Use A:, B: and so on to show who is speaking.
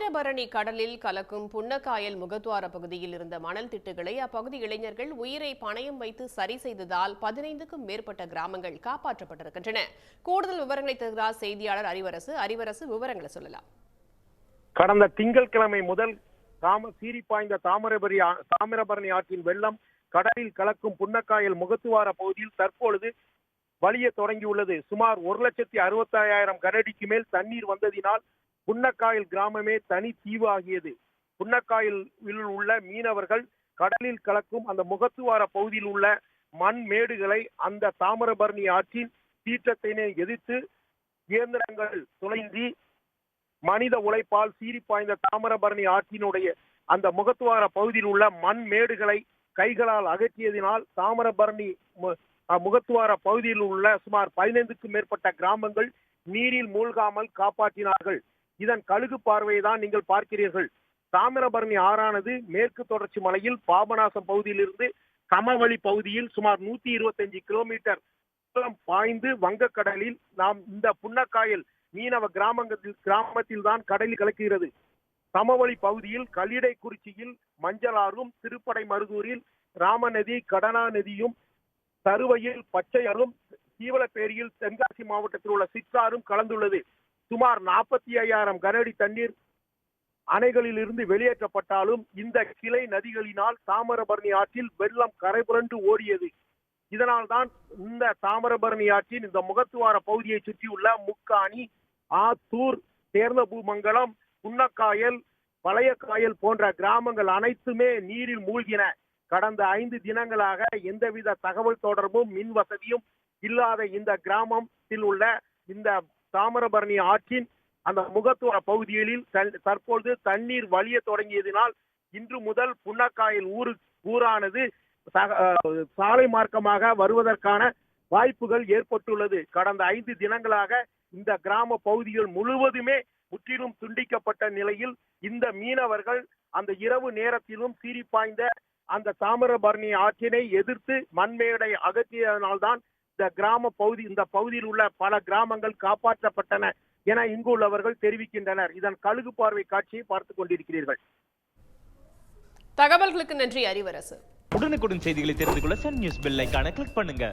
A: தாமிரபரணி கடலில் கலக்கும் புன்னக்காயல் முகத்துவார பகுதியில் இருந்த மணல் திட்டுகளை அப்பகுதி இளைஞர்கள் உயிரை பணயம் வைத்து சரி செய்ததால் 15க்கும் மேற்பட்ட கிராமங்கள் காப்பாற்றப்பட்டிருக்கின்றன. கூடுதல் விவரங்களை தருகிறார் செய்தியாளர் அறிவரசு. விவரங்களை சொல்லலாம்.
B: கடந்த திங்கட்கிழமை முதல் சீறி பாய்ந்த தாமிரபரணி ஆற்றின் வெள்ளம் கடலில் கலக்கும் புன்னக்காயல் முகத்துவார பகுதியில் தற்பொழுது வலிய தொடங்கியுள்ளது. சுமார் 1,65,000 கனஅடிக்கு மேல் தண்ணீர் வந்ததினால் புன்னக்காயல் கிராமமே தனி தீவு ஆகியது. புன்னக்காயலில் உள்ள மீனவர்கள் கடலில் கலக்கும் அந்த முகத்துவார பகுதியில் உள்ள மண் மேடுகளை அந்த தாமிரபரணி ஆற்றின் சீற்றத்தினை எதிர்த்து இயந்திரங்கள் துளைந்தி மனித உழைப்பால் சீறி பாய்ந்த தாமிரபரணி ஆற்றினுடைய அந்த முகத்துவார பகுதியில் உள்ள மண் மேடுகளை கைகளால் அகற்றியதினால் தாமிரபரணி முகத்துவார பகுதியில் உள்ள சுமார் 15க்கும் மேற்பட்ட கிராமங்கள் நீரில் மூழ்காமல் காப்பாற்றினார்கள். இதன் கழுகு பார்வையை நீங்கள் பார்க்கிறீர்கள். தாமிரபரணி ஆறானது மேற்கு தொடர்ச்சி மலையில் பாபநாசம் பகுதியிலிருந்து சமவெளி பகுதியில் சுமார் 125 கிலோமீட்டர் பாய்ந்து வங்கக்கடலில் நாம் இந்த புன்னக்காயல் மீனவ கிராமத்தில் தான் கடலில் கலக்கிறது. சமவெளி பகுதியில் கல்லிடைக்குறிச்சியில் மஞ்சளாறும், திருப்படை மருதூரில் ராமநதி, கடனா நதியும், தருவையில் பச்சையாறும், சீவலப்பேரியில் தென்காசி மாவட்டத்தில் உள்ள சிற்றாறும் கலந்துள்ளது. சுமார் 45,000 கனஅடி தண்ணீர் அணைகளில் இருந்து வெளியேற்றப்பட்டாலும் இந்த கிளை நதிகளினால் தாமிரபரணி ஆற்றில் வெள்ளம் கரைபுரண்டு ஓடியது. இதனால் தான் இந்த தாமிரபரணி ஆற்றின் இந்த முகத்துவார பகுதியை சுற்றியுள்ள முக்காணி, ஆத்தூர், தேர்ந்தபூமங்கலம், புன்னக்காயல், பழையக்காயல் போன்ற கிராமங்கள் அனைத்துமே நீரில் மூழ்கின. கடந்த 5 தினங்களாக எந்தவித தகவல் தொடர்பும் மின் வசதியும் இல்லாத இந்த கிராமத்தில் உள்ள இந்த தாமிரபரணி ஆற்றின் அந்த முகத்துவார பகுதிகளில் தற்பொழுது தண்ணீர் வலிய தொடங்கியதினால் இன்று முதல் புன்னக்காயல் ஊரானது சாலை மார்க்கமாக வருவதற்கான வாய்ப்புகள் ஏற்பட்டுள்ளது. கடந்த 5 தினங்களாக இந்த கிராம பகுதிகள் முழுவதுமே முற்றிலும் துண்டிக்கப்பட்ட நிலையில் இந்த மீனவர்கள் அந்த இரவு நேரத்திலும் சீறி பாய்ந்த அந்த தாமிரபரணி ஆற்றினை எதிர்த்து மண்மேடை அகற்றியதனால்தான் இந்த பகுதியில் உள்ள பல கிராமங்கள் காப்பாற்றப்பட்டன என இங்கு உள்ளவர்கள் தெரிவிக்கின்றனர். இதன் கழுகு பார்வை காட்சியை பார்த்துக் கொண்டிருக்கிறீர்கள்.
A: தகவல்களுக்கு நன்றி அறிவரசு.
C: உடனுக்குடன் செய்திகளை தெரிந்து கொள்ள சன் நியூஸ் பெல் ஐகானை கிளிக் பண்ணுங்க.